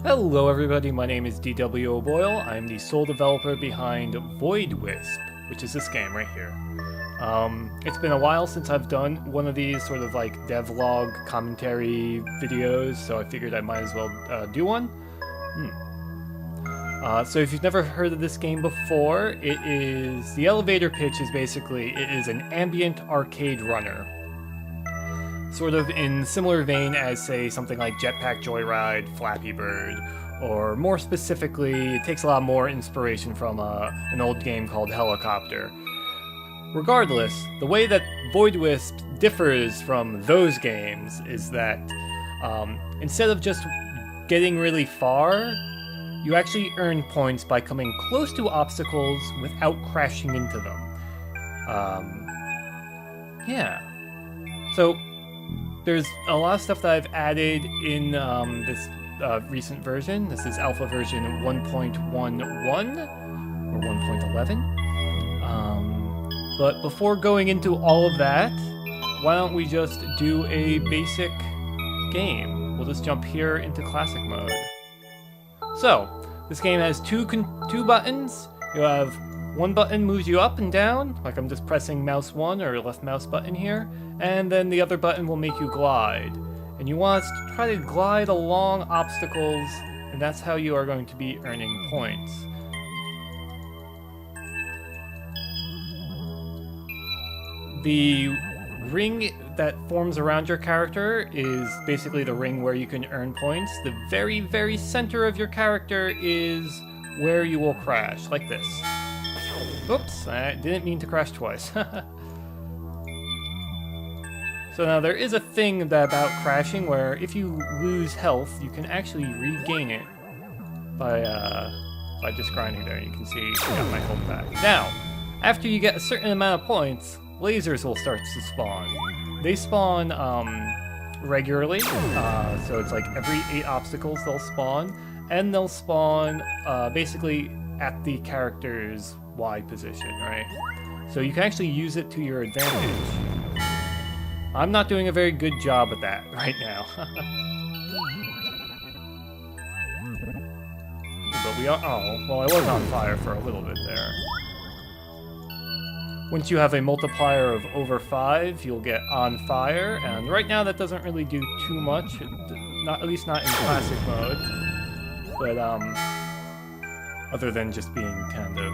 Hello everybody, my name is DW O'Boyle. I'm the sole developer behind Wisp, which is this game right here. It's been a while since I've done one of these sort of like devlog commentary videos, so I figured I might as well do one. So if you've never heard of this game before, the elevator pitch is basically, it is an ambient arcade runner. Sort of in similar vein as, say, something like Jetpack Joyride, Flappy Bird, or more specifically, it takes a lot more inspiration from an old game called Helicopter. Regardless, the way that Wisp differs from those games is that instead of just getting really far, you actually earn points by coming close to obstacles without crashing into them. Yeah. So, there's a lot of stuff that I've added in this recent version. This is alpha version 1.11 or 1.11. But before going into all of that, why don't we just do a basic game? We'll just jump here into classic mode. So, this game has two buttons. You have one button moves you up and down, like I'm just pressing mouse 1 or left mouse button here, and then the other button will make you glide. And you want to try to glide along obstacles, and that's how you are going to be earning points. The ring that forms around your character is basically the ring where you can earn points. The very, very center of your character is where you will crash, like this. Oops, I didn't mean to crash twice. So now there is a thing about crashing where if you lose health, you can actually regain it by just grinding there. You can see I got my health back. Now, after you get a certain amount of points, lasers will start to spawn. They spawn regularly, so it's like every 8 obstacles they'll spawn, and they'll spawn basically at the character's Y position, right? So you can actually use it to your advantage. I'm not doing a very good job at that right now. But we are, oh, well, I was on fire for a little bit there. Once you have a multiplier of over 5, you'll get on fire, and right now that doesn't really do too much, at least not in classic mode. But other than just being kind of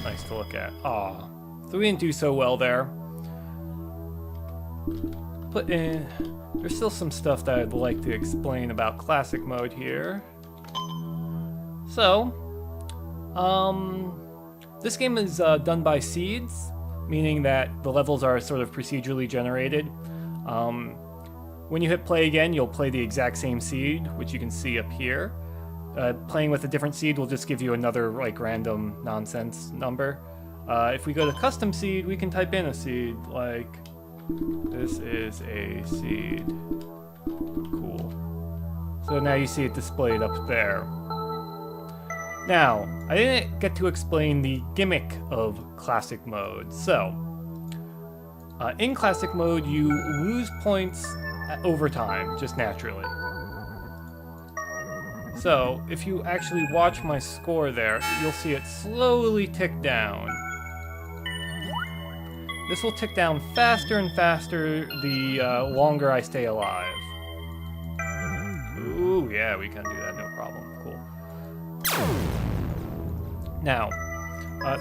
nice to look at. Aw, so we didn't do so well there. But there's still some stuff that I'd like to explain about classic mode here. So, this game is done by seeds, meaning that the levels are sort of procedurally generated. When you hit play again, you'll play the exact same seed, which you can see up here. Playing with a different seed will just give you another like random nonsense number. If we go to custom seed, we can type in a seed like this is a seed. Cool. So now you see it displayed up there. Now, I didn't get to explain the gimmick of classic mode. So, in classic mode, you lose points over time, just naturally. So, if you actually watch my score there, you'll see it slowly tick down. This will tick down faster and faster the longer I stay alive. Ooh, yeah, we can do that, no problem. Cool. Now,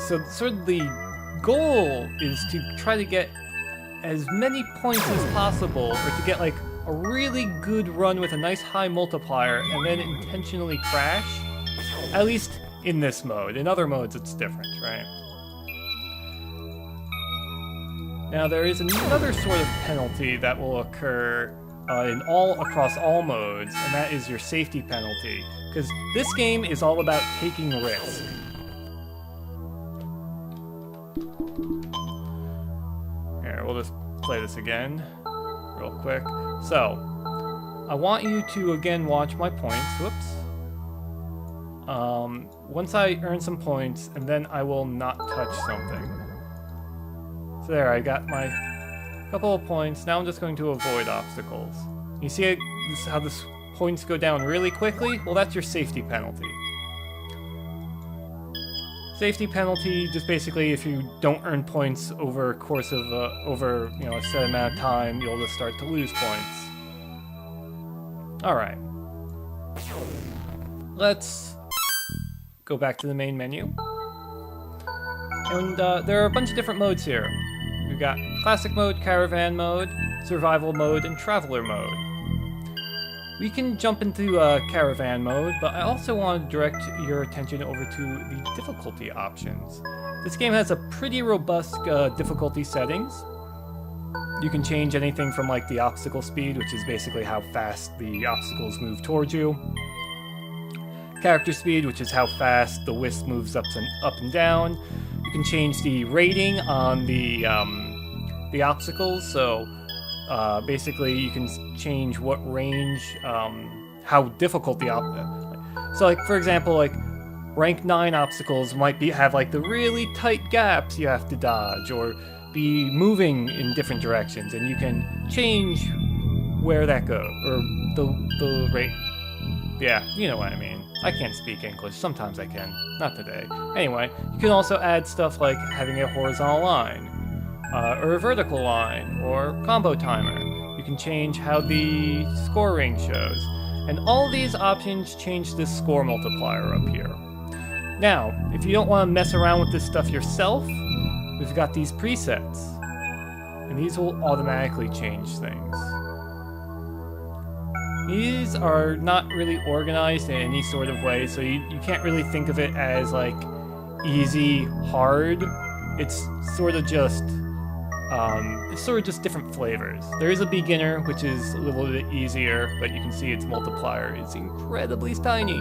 so sort of the goal is to try to get as many points as possible, or to get like a really good run with a nice high multiplier and then intentionally crash, at least in this mode. In other modes it's different, right? Now there is another sort of penalty that will occur across all modes, and that is your safety penalty, because this game is all about taking risk. Here, we'll just play this again real quick. So, I want you to again watch my points. Whoops. Once I earn some points, and then I will not touch something. So there, I got my couple of points. Now I'm just going to avoid obstacles. You see how this points go down really quickly, well, that's your safety penalty. Safety penalty, just basically if you don't earn points over a course of, a set amount of time, you'll just start to lose points. Alright. Let's go back to the main menu. And there are a bunch of different modes here. We've got Classic Mode, Caravan Mode, Survival Mode, and Traveler Mode. We can jump into Caravan Mode, but I also want to direct your attention over to the difficulty options. This game has a pretty robust difficulty settings. You can change anything from like the obstacle speed, which is basically how fast the obstacles move towards you. Character speed, which is how fast the Wisp moves up and down. You can change the rating on the obstacles, so basically you can change what range, how difficult the so like for example, like rank 9 obstacles might have like the really tight gaps you have to dodge, or be moving in different directions, and you can change where that goes, or the rate. Yeah, you know what I mean. I can't speak English. Sometimes I can. Not today. Anyway, you can also add stuff like having a horizontal line, or a vertical line, or combo timer. You can change how the scoring shows. And all these options change this score multiplier up here. Now, if you don't want to mess around with this stuff yourself, we've got these presets. And these will automatically change things. These are not really organized in any sort of way, so you can't really think of it as like easy, hard. It's sort of just different flavors. There is a beginner, which is a little bit easier, but you can see its multiplier is incredibly tiny.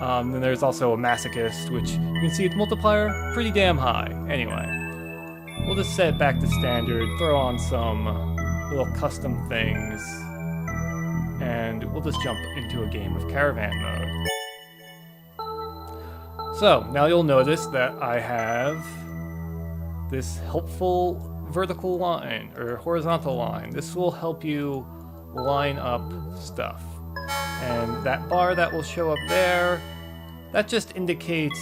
Then there's also a masochist, which you can see its multiplier pretty damn high. Anyway, we'll just set it back to standard, throw on some little custom things, and we'll just jump into a game of Caravan Mode. So, now you'll notice that I have this helpful vertical line, or horizontal line. This will help you line up stuff. And that bar that will show up there, that just indicates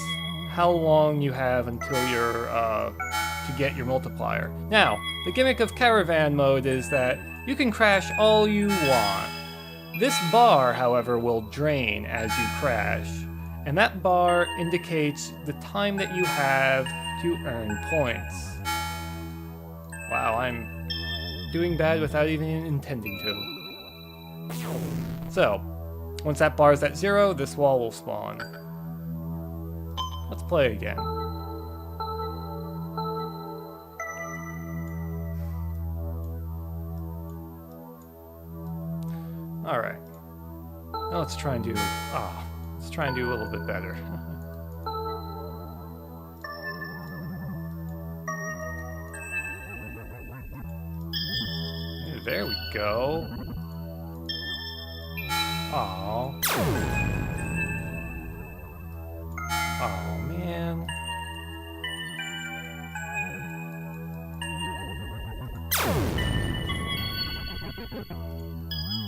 how long you have until you're, to get your multiplier. Now, the gimmick of Caravan Mode is that you can crash all you want. This bar, however, will drain as you crash, and that bar indicates the time that you have to earn points. Wow, I'm doing bad without even intending to. So, once that bar is at 0, this wall will spawn. Let's play again. Alright. Now let's try and do... let's try and do a little bit better. There we go. Aww. Oh man.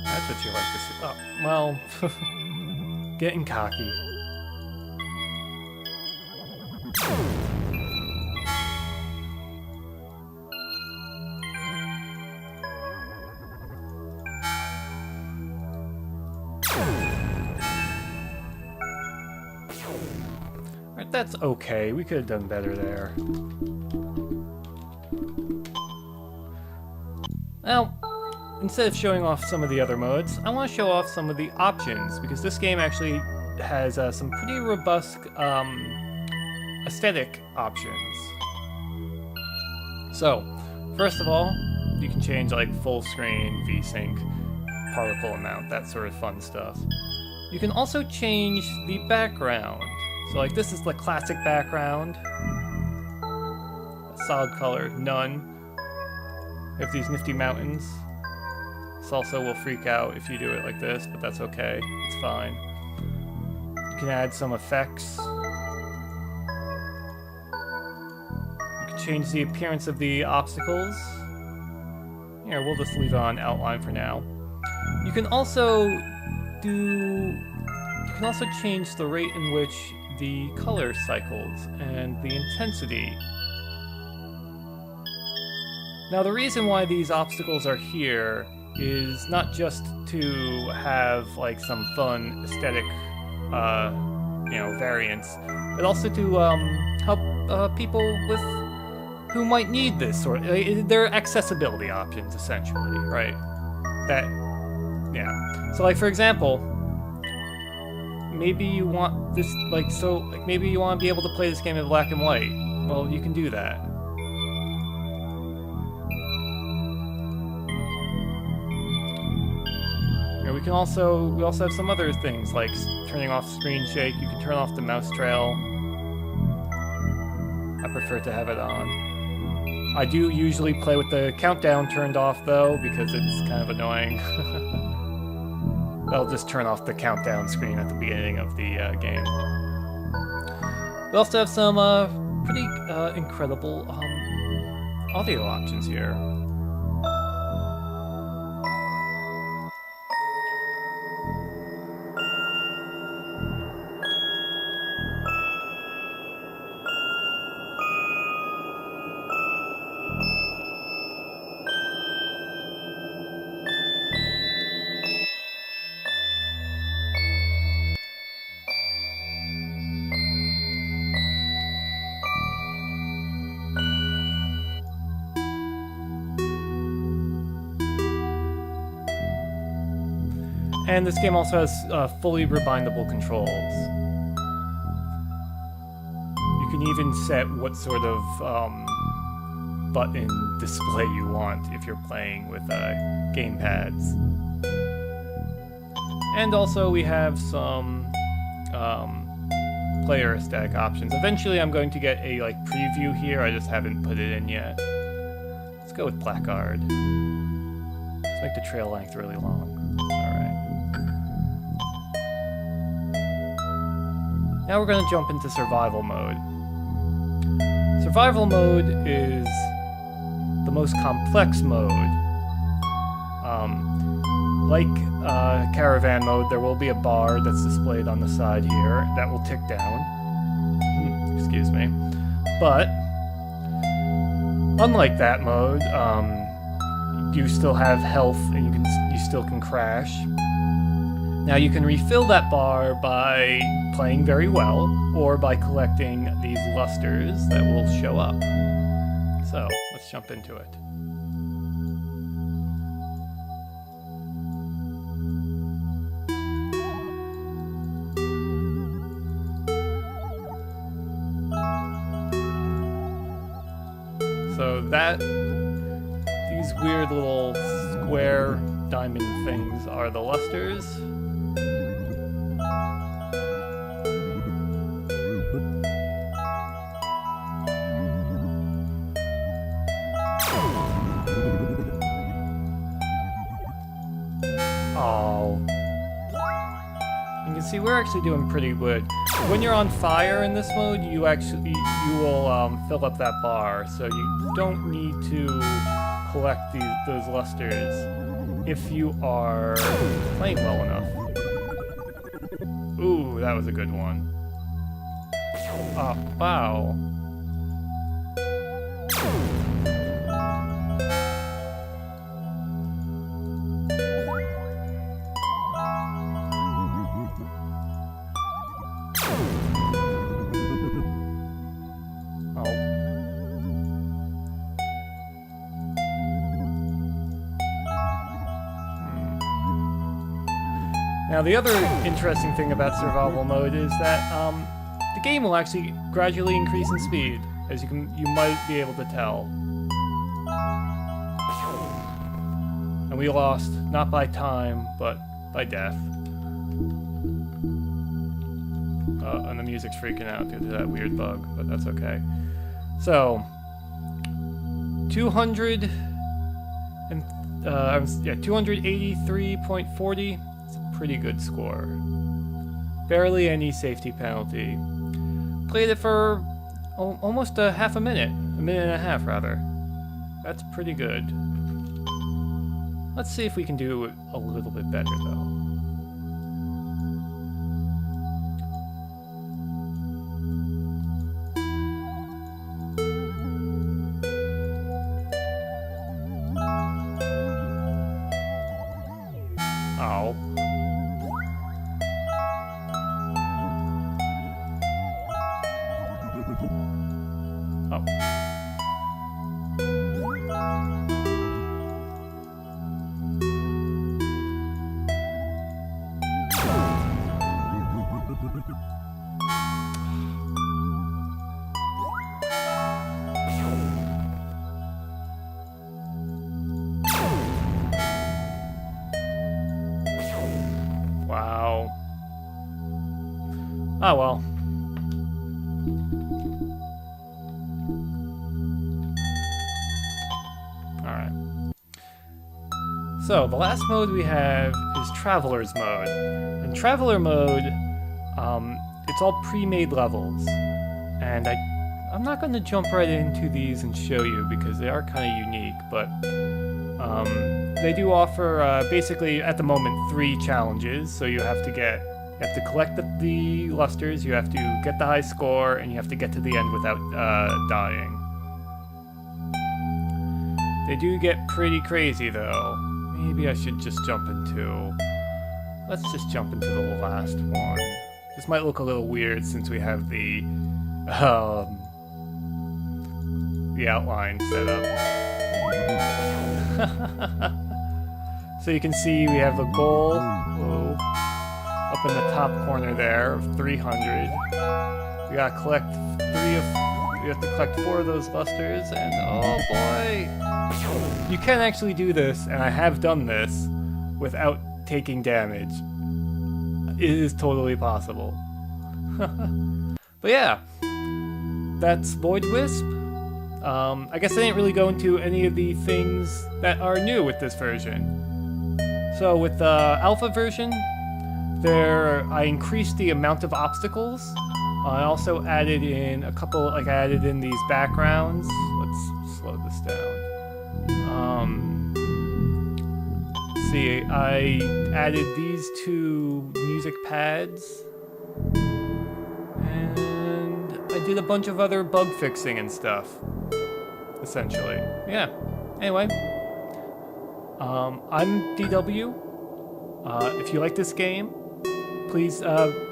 That's what you like to see. Oh, well, getting cocky. Alright, that's okay. We could have done better there. Well, instead of showing off some of the other modes, I want to show off some of the options, because this game actually has some pretty robust aesthetic options. So, first of all, you can change like full screen, VSync, particle amount, that sort of fun stuff. You can also change the background. So like this is the classic background. Solid color, none. We have these nifty mountains. Salsa will freak out if you do it like this, but that's okay. It's fine. You can add some effects. You can change the appearance of the obstacles. Here, we'll just leave it on outline for now. You can also change the rate in which the color cycles and the intensity. Now the reason why these obstacles are here is not just to have like some fun aesthetic variants, but also to help people who might need this sort of, they're accessibility options essentially, right? So like for example, maybe you want this maybe you want to be able to play this game in black and white. Well, you can do that. We also have some other things like turning off screen shake. You can turn off the mouse trail. I prefer to have it on. I do usually play with the countdown turned off though, because it's kind of annoying. That'll just turn off the countdown screen at the beginning of the game. We also have some pretty incredible audio options here. And this game also has fully rebindable controls. You can even set what sort of button display you want if you're playing with gamepads. And also we have some player aesthetic options. Eventually I'm going to get a preview here, I just haven't put it in yet. Let's go with placard. Let's make the trail length really long. Now we're going to jump into survival mode. Survival mode is the most complex mode. Like caravan mode, there will be a bar that's displayed on the side here that will tick down. Excuse me. But unlike that mode, you still have health and you still can crash. Now you can refill that bar by playing very well, or by collecting these lusters that will show up. So, let's jump into it. So these weird little square diamond things are the lusters. See, we're actually doing pretty good. When you're on fire in this mode, you will fill up that bar, so you don't need to collect those lusters if you are playing well enough. Ooh, that was a good one. Oh, wow. Now the other interesting thing about survival mode is that the game will actually gradually increase in speed, as you might be able to tell. And we lost, not by time, but by death. And the music's freaking out due to that weird bug, but that's okay. So, 283.40. Pretty good score. Barely any safety penalty. Played it for almost a minute and a half rather. That's pretty good. Let's see if we can do it a little bit better, though. Oh. Oh. Wow. Oh well. Alright. So, the last mode we have is Traveler's Mode. In Traveler Mode, it's all pre-made levels. And I'm not going to jump right into these and show you because they are kind of unique, but they do offer basically at the moment 3 challenges. So you have to collect the lusters, you have to get the high score, and you have to get to the end without dying. They do get pretty crazy though. Maybe I should just jump into... Let's just jump into the last one. This might look a little weird since we have the outline set up. So you can see we have a goal up in the top corner there of 300. We gotta collect we have to collect 4 of those lusters, and oh boy! You can actually do this, and I have done this, without taking damage. It is totally possible. But yeah, that's Void Wisp. I guess I didn't really go into any of the things that are new with this version. So with the alpha version, I increased the amount of obstacles. I also added in a couple, I added in these backgrounds. Let's slow this down. See, I added these 2 music pads. And I did a bunch of other bug fixing and stuff. Essentially. Yeah. Anyway. I'm DW. If you like this game, please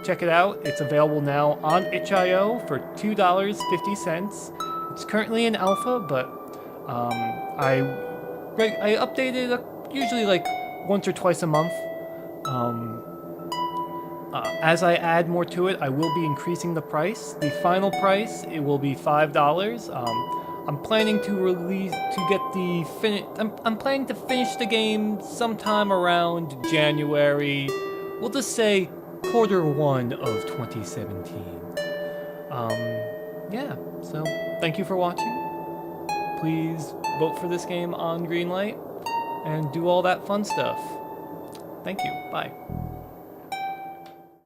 check it out. It's available now on itch.io for $2.50. It's currently in alpha, but I update it usually like once or twice a month. As I add more to it, I will be increasing the price. The final price, it will be $5. I'm planning to I'm planning to finish the game sometime around January. We'll just say Q1 of 2017. Yeah, so thank you for watching. Please vote for this game on Greenlight and do all that fun stuff. Thank you. Bye.